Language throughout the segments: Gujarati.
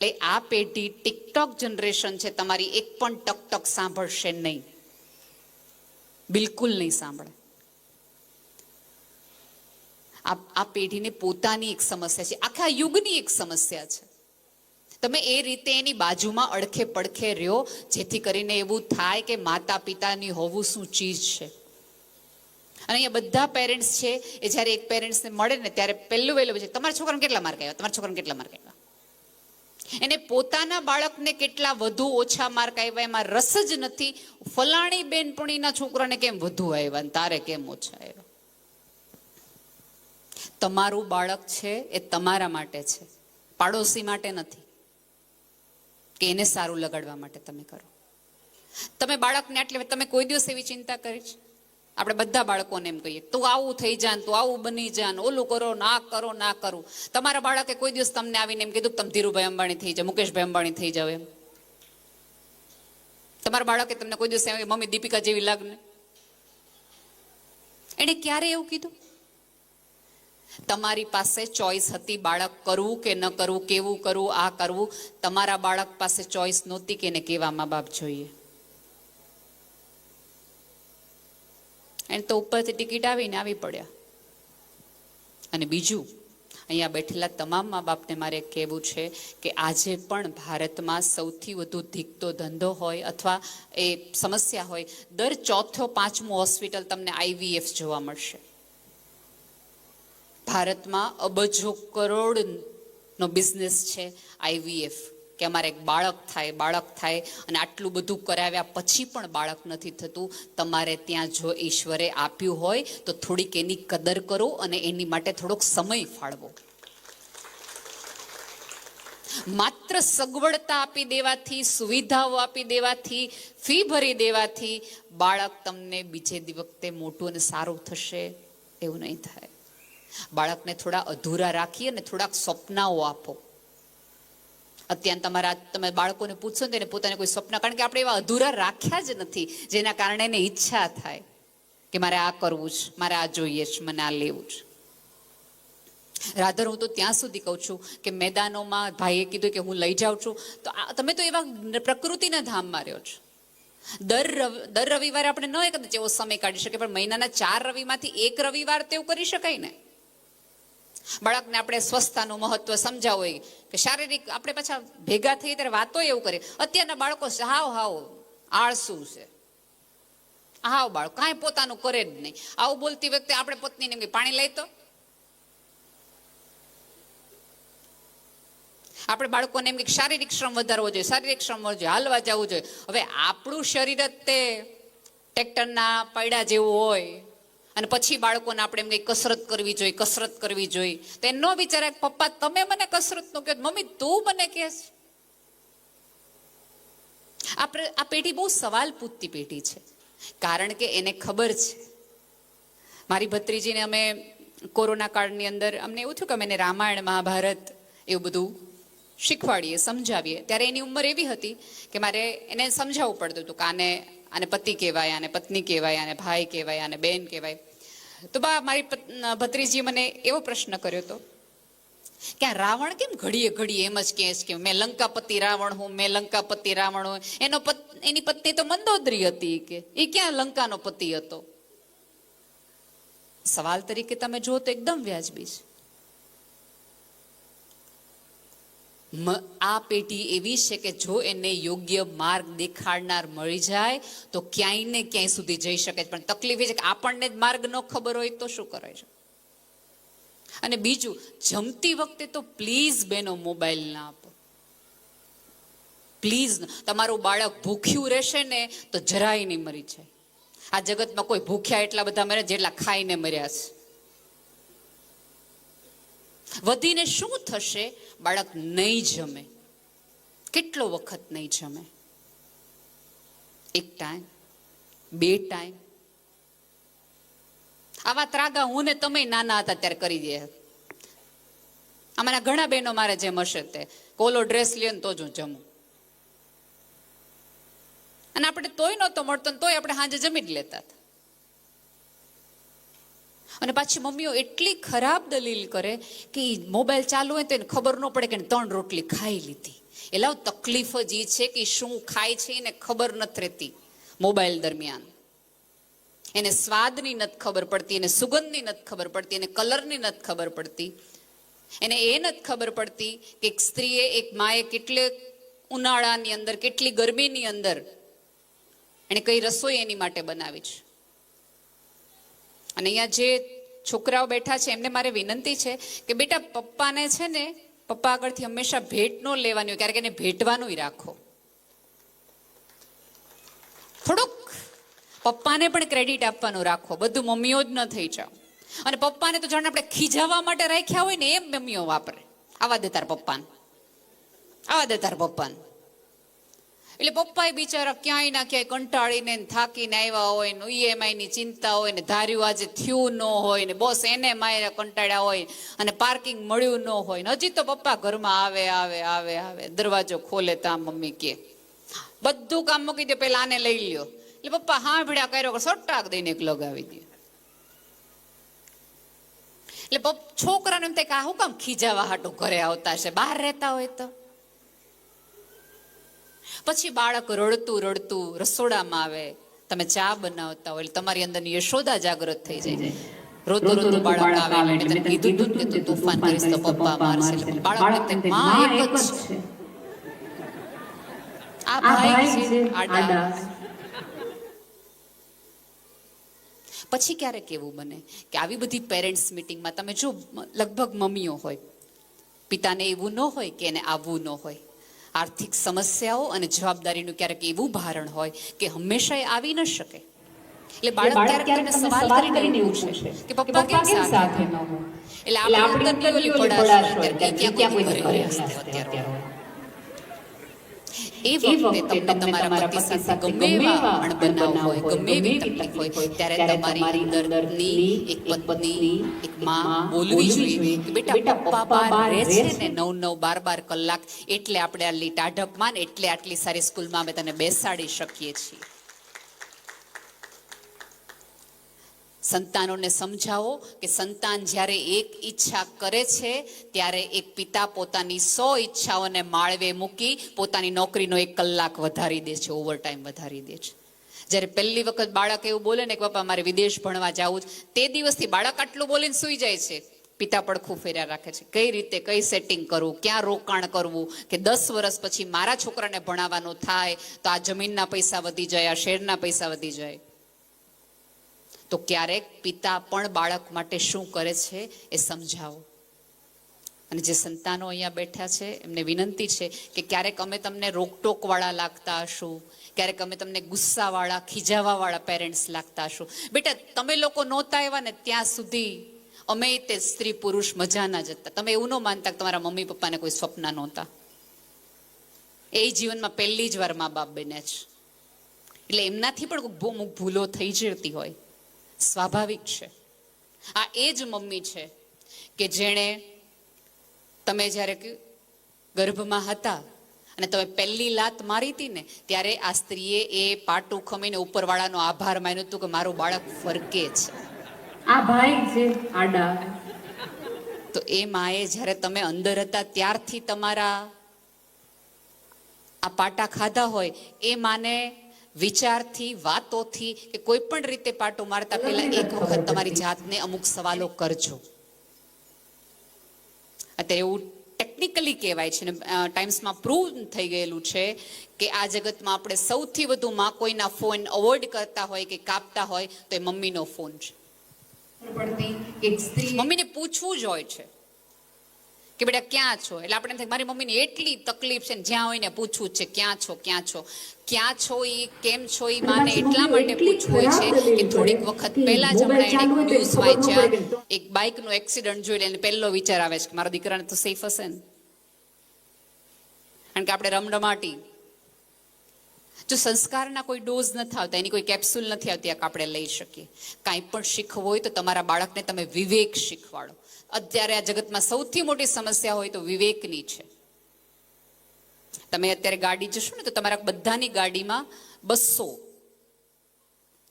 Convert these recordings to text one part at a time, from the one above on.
એટલે આ પેઢી ટિકટોક જનરેશન છે, તમારી એક પણ ટક સાંભળશે નહીં, બિલકુલ નહીં સાંભળે. આ પેઢીને પોતાની એક સમસ્યા છે, આખા યુગની એક સમસ્યા છે. તમે એ રીતે એની બાજુમાં અડખે પડખે રહ્યો, જેથી કરીને એવું થાય કે માતા પિતાની હોવું શું ચીજ છે. અને અહીંયા બધા પેરેન્ટ્સ છે એ જ્યારે એક પેરેન્ટ્સને મળે ને ત્યારે પહેલું વહેલું છે, તમારા છોકરાને કેટલા માર્ક આવ્યા, તમારા છોકરાને કેટલા માર્ક આવ્યા. એને પોતાના બાળકને કેટલા વધુ ઓછા માર્ક આવ્યા એમાં રસ જ નથી. ફલાણી બેનપણીના છોકરાને કેમ વધુ આવ્યા ને તારે કેમ ઓછા આવ્યા. તમારું બાળક છે એ તમારા માટે છે, પાડોશી માટે નથી કે એને સારું લગાડવા માટે તમે કરો. તમે બાળકને એટલે તમે કોઈ દિવસ એવી ચિંતા કરી છે? આપણે બધા બાળકોને એમ કહીએ તું આવું થઈ જા, તું આવું બની જા, ઓલું કરો ના કરો ના કરું. તમારા બાળકે કોઈ દિવસ તમને આવીને એમ કીધું તમે ધીરુભાઈ અંબાણી થઈ જાવ, મુકેશભાઈ અંબાણી થઈ જાવ એમ? તમારા બાળકે તમને કોઈ દિવસ એમ મમ્મી દીપિકા જેવી લાગને? એને ક્યારે એવું કીધું? તમારી પાસે ચોઈસ હતી બાળક કરવું કે ન કરવું, કેવું કરવું, આ કરવું. તમારા બાળક પાસે ચોઈસ નહોતી કે એને કેવા મા બાપ જોઈએ. એને તો ઉપરથી ટિકિટ આવીને આવી પડ્યા. અને બીજું, અહીંયા બેઠેલા તમામ મા બાપને મારે કહેવું છે કે આજે પણ ભારતમાં સૌથી વધુ ધીકતો ધંધો હોય અથવા એ સમસ્યા હોય, દર ચોથો પાંચમો હોસ્પિટલ તમને IVF જોવા મળશે. ભારતમાં અબજો કરોડનો બિઝનેસ છે IVF, કે અમારે એક બાળક થાય અને આટલું બધું કરાવ્યા પછી પણ બાળક નથી થતું. તમારે ત્યાં જો ઈશ્વરે આપ્યું હોય તો થોડીક એની કદર કરો અને એની માટે થોડોક સમય ફાળવો. માત્ર સગવડતા આપી દેવાથી, સુવિધાઓ આપી દેવાથી, ફી ભરી દેવાથી બાળક તમને બીજે વખતે મોટું અને સારું થશે એવું નહીં થાય. બાળકને થોડા અધૂરા રાખી અને થોડાક સ્વપ્નાઓ આપો. અત્યારે તમે બાળકોને પૂછો ને પોતાને કોઈ સ્વપ્ન, કારણ કે આપણે એવા અધૂરા રાખ્યા જ નથી જેના કારણે એને ઈચ્છા થાય કે મારે આ કરવું છે, મારે આ જોઈએ છે, મને આ લેવું છે. રાધર હું તો ત્યાં સુધી કહું છું કે મેદાનોમાં ભાઈએ કીધું કે હું લઈ જાઉં છું, તો તમે તો એવા પ્રકૃતિના ધામમાં રહ્યો છો. દર રવિવારે આપણે ન કદાચ એવો સમય કાઢી શકીએ, પણ મહિનાના 4 રવિમાંથી એક રવિવાર તેવું કરી શકાય ને. બાળકને આપણે સ્વસ્થતાનું મહત્વ સમજાવો કે શારીરિક, આપણે પાછા ભેગા થઈ ત્યારે વાતો એવું કરીએ. અત્યારના બાળકો હાવ આળસુ છે, હાવ બાળક કાંઈ પોતાનું કરે જ નહીં. આવું બોલતી વખતે આપણે પત્નીને એમ કે પાણી લઈ તો, આપણે બાળકોને એમ કે શારીરિક શ્રમ વધારવો જોઈએ, શારીરિક શ્રમ વધવો જોઈએ, હાલવા જવું જોઈએ. હવે આપણું શરીર જ તે ટ્રેક્ટરના પૈડા જેવું હોય અને પછી બાળકોને આપણે એમ કઈ કસરત કરવી જોઈએ, તો એ ન વિચારે પપ્પા તમે મને કસરત નું કહો, મમ્મી તું મને કહેશ. આ પેઢી બહુ સવાલ પૂછતી પેઢી છે, કારણ કે એને ખબર છે. મારી ભત્રીજીને અમે કોરોના કાળની અંદર અમને એવું થયું કે અમે એને રામાયણ, મહાભારત એવું બધું શીખવાડીએ, સમજાવીએ. ત્યારે એની ઉંમર એવી હતી કે મારે એને સમજાવવું પડતું હતું કે આને પતિ કહેવાય, આને પત્ની કહેવાય, આને ભાઈ કહેવાય, આને બેન કહેવાય. તો મારી ભત્રીજીએ મને એવો પ્રશ્ન કર્યો હતો કે આ રાવણ કેમ ઘડીએ એમ જ કહે છે કે મેં લંકાપતિ રાવણ હું, મેં લંકાપતિ રાવણ હું. એની પત્ની તો મંદોદરી હતી, કે એ ક્યાં લંકાનો પતિ હતો. સવાલ તરીકે તમે જુઓ તો એકદમ વ્યાજબી છે. આ પેઢી એવી છે કે જો એને યોગ્ય માર્ગ દેખાડનાર મળી જાય તો ક્યાંય ને ક્યાંય સુધી જઈ શકે. પણ તકલીફ એ છે કે આપણને જ માર્ગ ન ખબર હોય તો શું કરે છે. અને બીજું, જમતી વખતે તો પ્લીઝ બેનો મોબાઈલ ના આપો, પ્લીઝ. તમારું બાળક ભૂખ્યું રહેશે ને તો જરાય નહીં મરી જાય. આ જગતમાં કોઈ ભૂખ્યા એટલા બધા મરે જેટલા ખાઈને મર્યા છે. વધીને શું થશે? બાળક નહીં જમે. કેટલો વખત નહીં જમે? 1 ટાઈમ, 2 ટાઈમ. આવા ત્રાગા હું ને તમે નાના હતા ત્યારે કરી દે. અમારા ઘણા બહેનો મારે જેમ હશે તે કોલો ડ્રેસ લે ને તો જ હું જમું. અને આપણે તોય નહોતો મળતો, તોય આપણે સાંજે જમી જ લેતા હતા. અને પાછી મમ્મીઓ એટલી ખરાબ દલીલ કરે કે મોબાઈલ ચાલુ હોય તો એને ખબર ન પડે કે 3 રોટલી ખાઈ લીધી. એટલે તકલીફ જ એ છે કે શું ખાય છે એને ખબર નથી રહેતી. મોબાઈલ દરમિયાન એને સ્વાદની નથી ખબર પડતી, એને સુગંધની નથી ખબર પડતી, એને કલરની નથી ખબર પડતી, એને એ નથી ખબર પડતી કે એક સ્ત્રીએ, એક માએ કેટલે ઉનાળાની અંદર, કેટલી ગરમીની અંદર એને કઈ રસોઈ એની માટે બનાવી છે. અને અહીંયા જે છોકરાઓ બેઠા છે એમને મારે વિનંતી છે કે બેટા પપ્પાને છે ને પપ્પા આગળથી હંમેશા ભેટ ન લેવાની હોય, ક્યારેક એને ભેટવાનું રાખો. થોડુંક પપ્પાને પણ ક્રેડિટ આપવાનું રાખો, બધું મમ્મીઓ જ ન થઈ જાઓ. અને પપ્પાને તો જાણે આપણે ખીજાવવા માટે રાખ્યા હોય ને એમ મમ્મીઓ વાપરે. આવા દે તાર પપ્પાને, આવા દે તાર પપ્પાને. એટલે પપ્પા એ બિચારા ક્યાંય ના ક્યાંય કંટાળીને થાકીને આવ્યા હોય ને EMI ની ચિંતા હોય ને ધાર્યું આજે થયું ન હોય ને બોસ એને માયરા કંટાળ્યા હોય અને પાર્કિંગ મળ્યું ન હોય ને હજી તો પપ્પા ઘરમાં આવે આવે આવે આવે દરવાજો ખોલે તા મમ્મી કે બધું કામ મૂકી દે, પેલા આને લઈ લ્યો. એટલે પપ્પા હા ભીડા કર્યો સટાક દઈને એક લગાવી દે. એટલે છોકરાને એમ થાય કે આ હું કામ ખીજાવા હાટું ઘરે આવતા છે, બહાર રહેતા હોય તો. પછી બાળક રડતું રડતું રસોડામાં આવે, તમે ચા બનાવતા હોય, તમારી અંદરની યશોદા જાગૃત થઈ જાય. રોતું રોતું બાળક આવે, મેં તને કીધું તું કે તું તોફાન કરીશ તો પપ્પા મારશે. બાળક માં એક જ છે, આ ભાઈ છે આડા. પછી ક્યારેક એવું બને કે આવી બધી પેરેન્ટ્સ મીટિંગમાં તમે જો લગભગ મમ્મીઓ હોય, પિતાને એવું ન હોય કે એને આવવું ન હોય. આર્થિક સમસ્યાઓ અને જવાબદારીનું ક્યારેક એવું ભારણ હોય કે હંમેશા એ આવી ન શકે. એટલે બાળક ક્યારેક તમને સવાલ કરીને એવું પૂછે કે પપ્પા કેમ સાથે ન હોય. એટલે આપણે અંદરની ઓલી પડાશ હોય કે ક્યાં કોઈ ઘરે હશે અત્યારે. એ વખતે તમને તમારા પતિ સાથે ગમે એવા અણબનાવ હોય, ગમે એવી તકલીફ હોય, ત્યારે તમારી અંદરની એક પત્ની, એક માં બોલવી જોઈએ કે બેટા પપ્પા બહાર રહે છે ને 9-9, 12 કલાક, એટલે આપણે આટલી ટાઢકમાં ને એટલે આટલી સારી સ્કૂલમાં અમે તને બેસાડી શકીએ છીએ. સંતાનોને સમજાવો કે સંતાન જ્યારે એક ઈચ્છા કરે છે ત્યારે એક પિતા પોતાની 100 ઈચ્છાઓને માળવે મૂકી પોતાની નોકરીનો 1 કલાક વધારી દે છે, ઓવરટાઈમ વધારી દે છે. જ્યારે પહેલી વખત બાળક એવું બોલે ને કે પપ્પા મારે વિદેશ ભણવા જવું જ, તે દિવસથી બાળક આટલું બોલીને સૂઈ જાય છે. પિતા પડખું ફેર્યા રાખે છે, કઈ રીતે કઈ સેટિંગ કરવું, ક્યાં રોકાણ કરવું કે 10 વર્ષ પછી મારા છોકરાને ભણાવવાનું થાય તો આ જમીનના પૈસા વધી જાય, આ શેરના પૈસા વધી જાય. તો ક્યારેક પિતા પણ બાળક માટે શું કરે છે એ સમજાવો. અને જે સંતાનો અહીંયા બેઠા છે એમને વિનંતી છે કે ક્યારેક અમે તમને રોકટોક વાળા લાગતા હશું, ક્યારેક અમે તમને ગુસ્સા વાળા, ખીજાવા વાળા પેરેન્ટ્સ લાગતા હશું. બેટા તમે લોકો નહોતા આવ્યા ને ત્યાં સુધી અમે તે સ્ત્રી પુરુષ મજાના જ હતા. તમે એવું ન માનતા કે તમારા મમ્મી પપ્પાને કોઈ સ્વપ્ન નહોતા. એ જીવનમાં પહેલી જ વાર મા બાપ બન્યા છે, એટલે એમનાથી પણ અમુક ભૂલો થઈ જતી હોય, સ્વાભાવિક છે. આ એ જ મમ્મી છે કે જેણે તમે જ્યારે ગર્ભમાં હતા અને તમે પહેલી લાત મારી હતી ને ત્યારે આ સ્ત્રીએ એ પાટું ખમીને ઉપરવાળાનો આભાર માન્યો હતું કે મારું બાળક ફરકે છે. આ ભાઈ છે આડા. તો એ માએ જ્યારે તમે અંદર હતા ત્યારથી તમારા આ પાટા ખાધા હોય, એ માને વિચારથી, વાતોથી કે કોઈ પણ રીતે પાટો મારતા પહેલા એક વખત તમારી જાતને અમુક સવાલો કરજો. અત્યારે એવું ટેકનિકલી કહેવાય છે ને ટાઈમ્સમાં પ્રૂવ થઈ ગયેલું છે કે આ જગતમાં આપણે સૌથી વધુ માં કોઈના ફોન અવોઇડ કરતા હોય કે કાપતા હોય તો એ મમ્મીનો ફોન છે. મમ્મીને પૂછવું જ હોય છે કે બેટા ક્યાં છો. એટલે આપણે થાય મારી મમ્મીને એટલી તકલીફ છે ને જ્યાં હોય ને પૂછવું જ છે ક્યાં છો, ક્યાં છો, ક્યાં છો, એ કેમ છો, એ માને એટલા માટે પૂછવું હોય છે કે થોડીક વખત પહેલા જ હમણાં એને ન્યૂઝ વાંચ્યા, એક બાઇકનો એક્સિડન્ટ જોઈ એને પહેલો વિચાર આવે છે કે મારા દીકરાને તો સેફ હશે ને. કારણ કે આપણે રમરમાટી, જો સંસ્કારના કોઈ ડોઝ નથી આવતા, એની કોઈ કેપ્સ્યુલ નથી આવતી આપણે લઈ શકીએ. કાંઈ પણ શીખવું હોય તો તમારા બાળકને તમે વિવેક શીખવાડો. અત્યારે આ જગતમાં સૌથી મોટી સમસ્યા હોય તો વિવેકની છે. તમે અત્યારે ગાડી જશો ને તો તમારા બધાની ગાડીમાં 200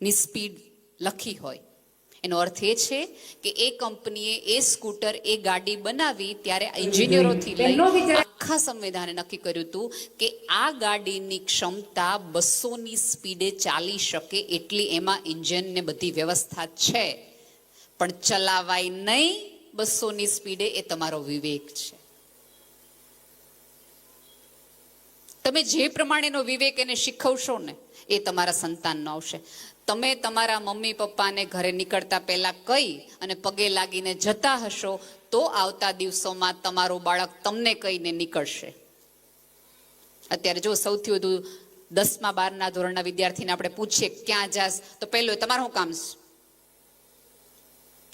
ની સ્પીડ લખી હોય. એનો અર્થ એ છે કે એ કંપનીએ એ સ્કૂટર એ ગાડી બનાવી ત્યારે એન્જિનિયરોથી લઈ આખા સંવિધાને નક્કી કર્યું હતું કે આ ગાડીની ક્ષમતા 200ની સ્પીડે ચાલી શકે એટલી એમાં ઇન્જિન ને બધી વ્યવસ્થા છે, પણ ચલાવાય નહીં 200ની સ્પીડે, એ તમારો વિવેક છે. તમે જે પ્રમાણેનો વિવેક એને શીખવશો ને એ તમારા સંતાનનો આવશે. તમે તમારા મમ્મી પપ્પાને ઘરે નીકળતા પહેલા કહી અને પગે લાગીને જતા હશો તો આવતા દિવસોમાં તમારું બાળક તમને કહીને નીકળશે. અત્યારે જો સૌથી વધુ 10મા 12ના ધોરણના વિદ્યાર્થીને આપણે પૂછીએ ક્યાં જાસ, તો પહેલું તમારું શું કામ છે?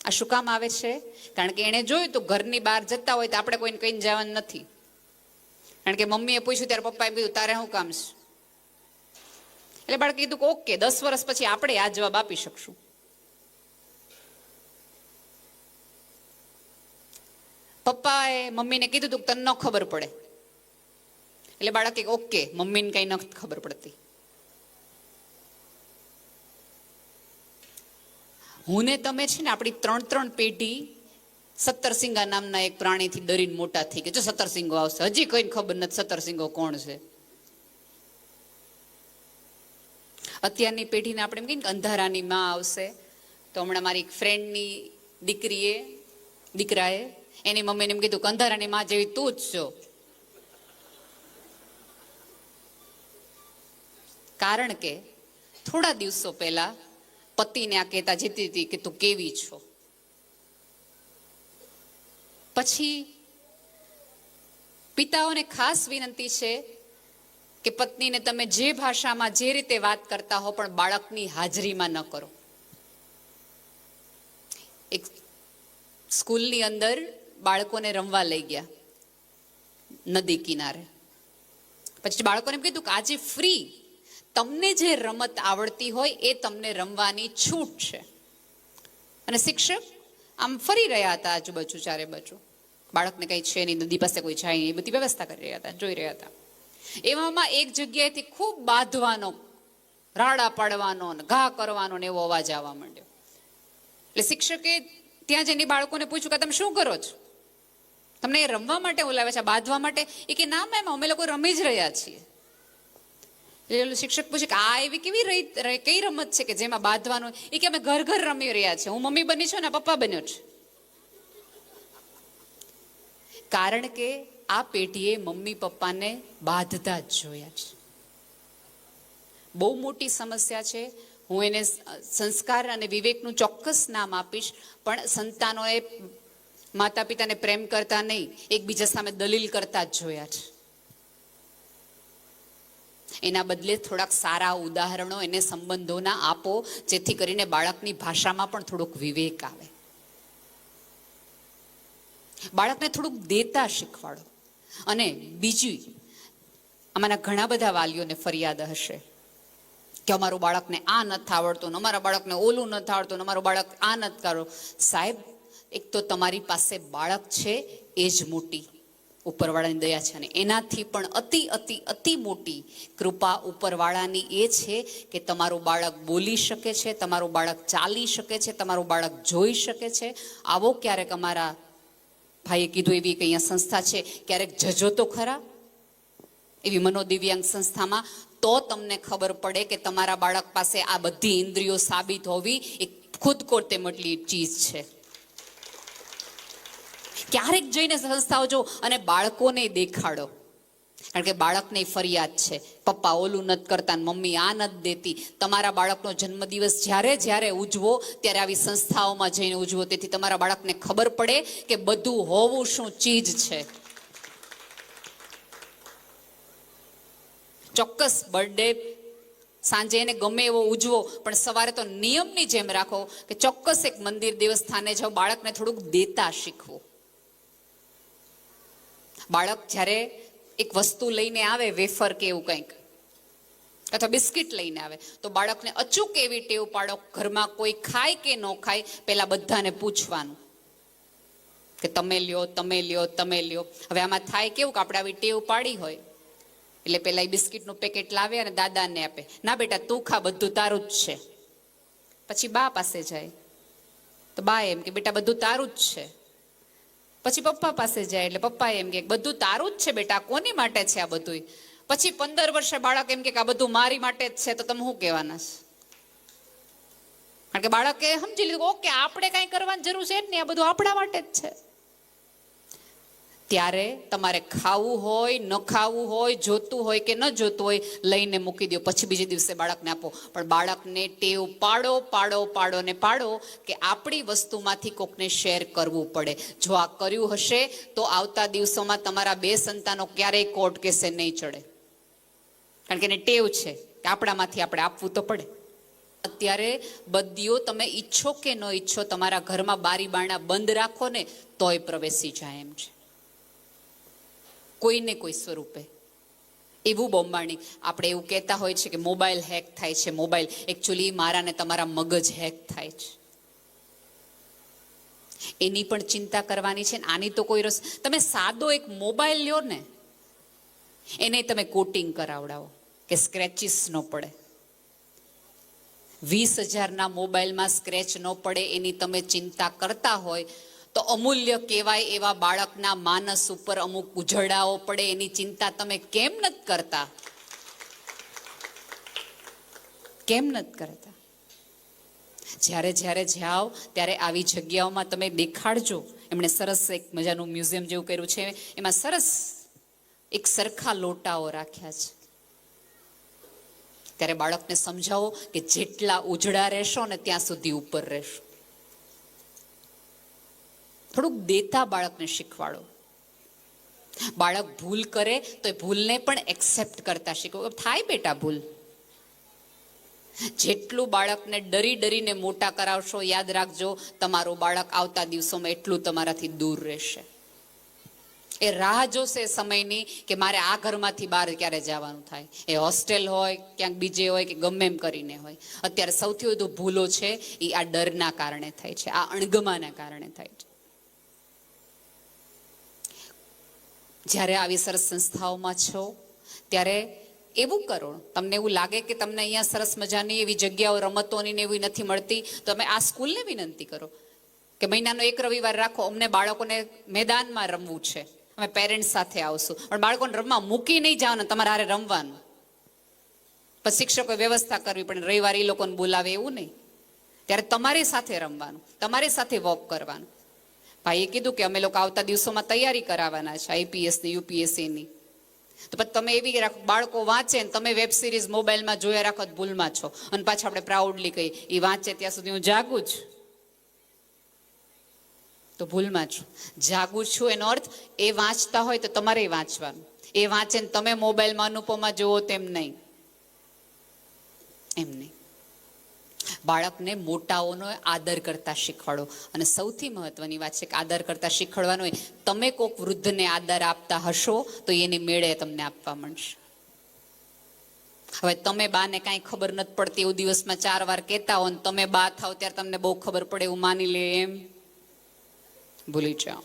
આ શું કામ આવે છે? કારણ કે એણે જોયું તો ઘરની બહાર જતા હોય તો આપણે કોઈને કહીને જવાનું નથી. કારણ કે મમ્મીએ પૂછ્યું ત્યારે પપ્પાએ કીધું તારે શું કામ છે? એટલે બાળકે કીધું કે ઓકે, 10 વર્ષ પછી આપણે આ જવાબ આપી શકશું. પપ્પાએ મમ્મીને કીધું તું તને ન ખબર પડે, એટલે બાળકે ઓકે, મમ્મીને કઈ ન ખબર પડતી. હું ને તમે છે ને આપણી 3 પેઢી સત્તરસિંગા નામના એક પ્રાણીથી ડરીને મોટા થઈ ગયા. જો સત્તરસિંગો આવશે, હજી કોઈને ખબર નથી સત્તરસિંગો કોણ છે. અત્યારની પેઢીને આપણે એમ કહીએ કે અંધારાની માં આવશે. તો હમણાં મારી એક ફ્રેન્ડની દીકરાએ એની મમ્મીને એમ કીધું કે અંધારાની માં જેવી તું જ છો. કારણ કે થોડા દિવસો પહેલા પતિને આ કહેતા જતી હતી કે તું કેવી છો. પછી પિતાઓને ખાસ વિનંતી છે કે પત્નીને તમે જે ભાષામાં જે રીતે વાત કરતા હો પણ બાળકની હાજરીમાં ન કરો. એક સ્કૂલની અંદર બાળકોને રમવા લઈ ગયા નદી કિનારે. પછી બાળકોને એમ કીધું કે આજે ફ્રી, તમને જે રમત આવડતી હોય એ તમને રમવાની છૂટ છે. અને શિક્ષક આમ ફરી રહ્યા હતા આજુબાજુ ચારે બાજુ. બાળકને કઈ છે નહીં, નદી પાસે કોઈ જાય નહીં, એ બધી વ્યવસ્થા કરી રહ્યા હતા, જોઈ રહ્યા હતા. એવામાં એક જગ્યાએથી ખૂબ બાંધવાનો, રાડા પાડવાનો, ઘા કરવાનો ને એવો અવાજ આવવા માંડ્યો. એટલે શિક્ષકે ત્યાં જઈને બાળકોને પૂછ્યું કે તમે શું કરો છો? તમને એ રમવા માટે બોલાવે છે, બાંધવા માટે? એ કે ના મેમ, અમે લોકો રમી જ રહ્યા છીએ. એટલે શિક્ષક પૂછે કે આ એવી કઈ રમત છે કે જેમાં બાંધવાનું? એ કે અમે ઘર ઘર રમી રહ્યા છે. હું મમ્મી બની છું ને પપ્પા બન્યો છે. કારણ કે આ પેઢીએ મમ્મી પપ્પાને બાંધતા જ જોયા છે. બહુ મોટી સમસ્યા છે. હું એને સંસ્કાર અને વિવેકનું ચોક્કસ નામ આપીશ, પણ સંતાનોએ માતા પિતાને પ્રેમ કરતા નહીં, એકબીજા સામે દલીલ કરતા જ જોયા છે. એના બદલે થોડાક સારા ઉદાહરણો એને સંબંધોના આપો, જેથી કરીને બાળકની ભાષામાં પણ થોડુંક વિવેક આવે. બાળકને થોડુંક દેતા શીખવાડો. અને બીજું, આમાંના ઘણા બધા વાલીઓને ફરિયાદ હશે કે અમારું બાળકને આ નથી આવડતું, અમારા બાળકને ઓલું નથી આવડતું, અમારું બાળક આ નથી કરો. સાહેબ, એક તો તમારી પાસે બાળક છે એ જ મોટી ઉપરવાળાની દયા છે. અને એનાથી પણ અતિ અતિ અતિ મોટી કૃપા ઉપરવાળાની એ છે કે તમારું બાળક બોલી શકે છે, તમારું બાળક ચાલી શકે છે, તમારું બાળક જોઈ શકે છે. આવો ક્યારેક, અમારા ભાઈએ કીધું એવી કંઈ અહીંયા સંસ્થા છે, ક્યારેક જજો તો ખરા એવી મનોદિવ્યાંગ સંસ્થામાં, તો તમને ખબર પડે કે તમારા બાળક પાસે આ બધી ઇન્દ્રિયો સાબિત હોવી એ ખુદ કોતે મટલી ચીજ છે. ક્યારેક જઈને સંસ્થાઓ જો અને બાળકોને દેખાડો. કારણ કે બાળકને ફરિયાદ છે, પપ્પા ઓલું નથી કરતા, મમ્મી આ નથી દેતી. તમારા બાળકનો જન્મદિવસ જ્યારે ઉજવો ત્યારે આવી સંસ્થાઓમાં જઈને ઉજવો, તેથી તમારા બાળકને ખબર પડે કે બધું હોવું શું ચીજ છે. ચોક્કસ બર્થડે સાંજે એને ગમે એવો ઉજવો, પણ સવારે તો નિયમની જેમ રાખો કે ચોક્કસ એક મંદિર દેવસ્થાને જાઓ. બાળકને થોડુંક દેતા શીખવું. બાળક જ્યારે એક વસ્તુ લઈને આવે, વેફર કે એવું કંઈક, અથવા બિસ્કિટ લઈને આવે, તો બાળકને અચૂક એવી ટેવ પાડો, ઘરમાં કોઈ ખાય કે ન ખાય, પહેલા બધાને પૂછવાનું કે તમે લ્યો, તમે લ્યો, તમે લ્યો. હવે આમાં થાય કેવું કે આપણે આવી ટેવ પાડી હોય એટલે પેલા એ બિસ્કિટનું પેકેટ લાવે અને દાદાને આપે. ના બેટા તું ખા, બધું તારું જ છે. પછી બા પાસે જાય, તો બા એમ કે બેટા બધું તારું જ છે. પછી પપ્પા પાસે જાય એટલે પપ્પા એમ કે બધું તારું જ છે બેટા, કોની માટે છે આ બધું? પછી 15 વર્ષે બાળક એમ કે આ બધું મારી માટે જ છે. તો તમે શું કહેવાના છે? કારણ કે બાળકે સમજી લીધું ઓકે આપણે કાંઈ કરવાની જરૂર છે જ નહીં, આ બધું આપણા માટે જ છે. ત્યારે તમારે ખાવું હોય, ન ખાવું હોય, જોતું હોય કે ન જોતું હોય, લઈને મૂકી દો, પછી બીજે દિવસે બાળકને આપો. પણ બાળકને ટેવ પાડો પાડો પાડો ને પાડો કે આપણી વસ્તુમાંથી કોકને શેર કરવું પડે. જો આ કર્યું હશે તો આવતા દિવસોમાં તમારા 2 સંતાનો ક્યારેય કોર્ટ કેસે નહીં ચડે. કારણ કે એને ટેવ છે કે આપણામાંથી આપણે આપવું તો પડે. અત્યારે બદીઓ તમે ઈચ્છો કે ન ઈચ્છો, તમારા ઘરમાં બારી બારણા બંધ રાખો ને તોય પ્રવેશી જાય એમ છે, કોઈને કોઈ સ્વરૂપે. એવું બોમ્બાણી આપણે એવું કહેતા હોય છે કે મોબાઈલ હેક થાય છે. મોબાઈલ એકચ્યુઅલી મારા ને તમારા મગજ હેક થાય છે. એની પણ ચિંતા કરવાની છે. આની તો કોઈ રસ, તમે સાદો એક મોબાઈલ લ્યો ને, એને તમે કોટિંગ કરાવડાવો કે સ્ક્રેચીસ ન પડે. 20,000ના મોબાઈલમાં સ્ક્રેચ ન પડે એની તમે ચિંતા કરતા હોય તો અમૂલ્ય કહેવાય એવા બાળકના માનસ ઉપર અમુક ઉજળાઓ પડે એની ચિંતા તમે કેમ નથી કરતા? કેમ નથી કરતા? જ્યારે જ્યારે જાઓ ત્યારે આવી જગ્યાઓમાં તમે દેખાડજો. એમણે સરસ એક મજાનું મ્યુઝિયમ જેવું કર્યું છે, એમાં સરસ એક સરખા લોટાઓ રાખ્યા છે. ત્યારે બાળકને સમજાવો કે જેટલા ઉજળા રહેશો ને ત્યાં સુધી ઉપર રહેશો. થોડુંક દેતા બાળકને શીખવાડો. બાળક ભૂલ કરે તો એ ભૂલને પણ એક્સેપ્ટ કરતા શીખો. થાય બેટા ભૂલ. જેટલું બાળકને ડરી ડરીને મોટા કરાવશો, યાદ રાખજો તમારું બાળક આવતા દિવસોમાં એટલું તમારાથી દૂર રહેશે. એ રાહ જોશે સમયની કે મારે આ ઘરમાંથી બહાર ક્યારે જવાનું થાય. એ હોસ્ટેલ હોય, ક્યાંક બીજે હોય કે ગમે એમ કરીને હોય. અત્યારે સૌથી વધુ ભૂલો છે એ આ ડરના કારણે થાય છે, આ અણગમાના કારણે થાય છે. જ્યારે આવી સરસ સંસ્થાઓમાં છો ત્યારે એવું કરો, તમને એવું લાગે કે તમને અહીંયા સરસ મજાની એવી જગ્યાઓ રમતોની ને એવી નથી મળતી, તો તમે આ સ્કૂલને વિનંતી કરો કે મહિનાનો 1 રવિવાર રાખો, અમને બાળકોને મેદાનમાં રમવું છે, અમે પેરેન્ટ્સ સાથે આવશું. પણ બાળકોને રમવા મૂકી નહીં જવાના, તમારે હારે રમવાનું. પછી શિક્ષકોએ વ્યવસ્થા કરવી પડે, રવિવારે એ લોકોને બોલાવે એવું નહીં. ત્યારે તમારી સાથે રમવાનું, તમારી સાથે વોક કરવાનું. ભાઈએ કીધું કે અમે લોકો આવતા દિવસોમાં તૈયારી કરાવવાના છે IPSની UPSCની. તો પછી તમે એવી રાખો બાળકો વાંચે ને તમે વેબ સિરીઝ મોબાઈલમાં જોયા રાખો, ભૂલમાં છો. અને પાછા આપણે પ્રાઉડલી કહીએ એ વાંચે ત્યાં સુધી હું જાગું જ, તો ભૂલમાં છું. જાગું છું એનો અર્થ એ વાંચતા હોય તો તમારે વાંચવાનું. એ વાંચે ને તમે મોબાઈલમાં અનુપમા જુઓ તેમ નહીં, એમ નહીં. બાળકને મોટાઓનો આદર કરતા શીખવાડો. અને સૌથી મહત્વની વાત છે કે આદર કરતા શીખવાડવાનો હોય. તમે કોઈક વૃદ્ધને આદર આપતા હશો તો એની મેળે તમને આપવા માંડશે. હવે તમે બાને કાંઈ ખબર નથી પડતી એવું દિવસમાં 4 વાર કહેતા હો ને તમે બા થાવ ત્યારે તમને બહુ ખબર પડે એવું માની લે એમ ભૂલી જાઓ.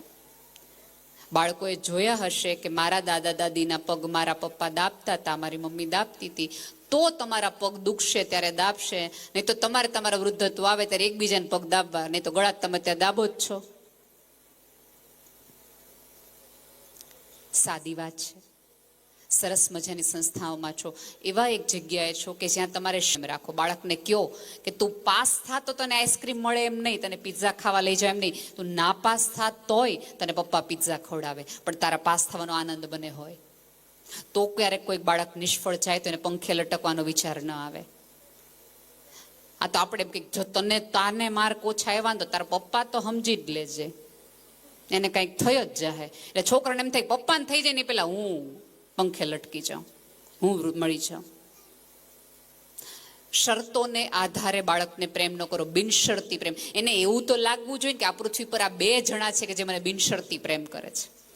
બાળકોએ જોયા હશે કે મારા દાદા દાદીના પગ મારા પપ્પા દાબતા હતા, મારી મમ્મી દાબતી હતી, તો તમારા પગ દુખશે ત્યારે દાબશે. નહીં તો તમારે તમારા વૃદ્ધત્વ આવે ત્યારે એકબીજાને પગ દાબવા, નહીં તો ગળા તમે ત્યાં દાબો જ છો. સાદી વાત છે. સરસ મજાની સંસ્થાઓમાં છો, એવા એક જગ્યાએ છો કે જ્યાં તમારે શેમ રાખો. બાળકને કહો કે તું પાસ થા તો તને આઈસ્ક્રીમ મળે એમ નહીં, તને પિઝા ખાવા લઈ જાય એમ નહીં. તું ના પાસ થા તોય તને પપ્પા પિઝા ખવડાવે, પણ તારા પાસ થવાનો આનંદ બને હોય. તો ક્યારેક કોઈક બાળક નિષ્ફળ જાય તો એને પંખે લટકવાનો વિચાર ન આવે. આ તો આપણે એમ કે જો તને તારને માર્ક ઓછા આવ્યા ને તો તારા પપ્પા તો સમજી જ લેજે, એને કંઈક થયો જ જાહે. એટલે છોકરાને એમ થાય પપ્પાને થઈ જાય ને પેલા હું પંખે લટકી જાઉં, હું મળી જાઉં. શરતોને આધારે બાળકને પ્રેમ ન કરો, બિનશરતી પ્રેમ. એને એવું તો લાગવું જોઈએ કે આ પૃથ્વી પર આ 2 જણા છે કે જે મને બિનશરતી પ્રેમ કરે છે.